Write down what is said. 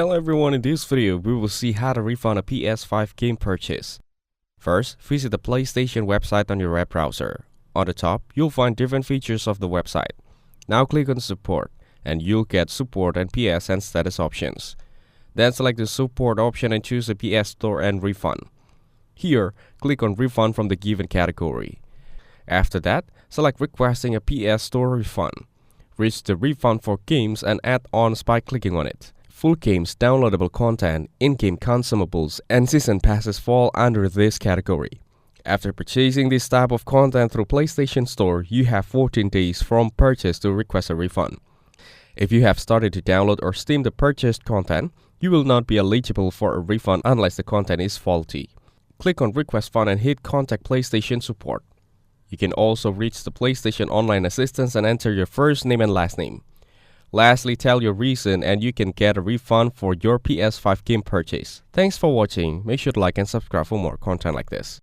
Hello everyone, in this video we will see how to refund a PS5 game purchase. First, visit the PlayStation website on your web browser. On the top, you'll find different features of the website. Now click on Support, and you'll get Support and PS and Status options. Then select the Support option and choose the PS Store and Refund. Here, click on Refund from the given category. After that, select Requesting a PS Store refund. Reach the Refund for games and add-ons by clicking on it. Full games, downloadable content, in-game consumables, and season passes fall under this category. After purchasing this type of content through PlayStation Store, you have 14 days from purchase to request a refund. If you have started to download or Steam the purchased content, you will not be eligible for a refund unless the content is faulty. Click on Request Fund and hit Contact PlayStation Support. You can also reach the PlayStation Online Assistance and enter your first name and last name. Lastly, tell your reason and you can get a refund for your PS5 game purchase. Thanks for watching. Make sure to like and subscribe for more content like this.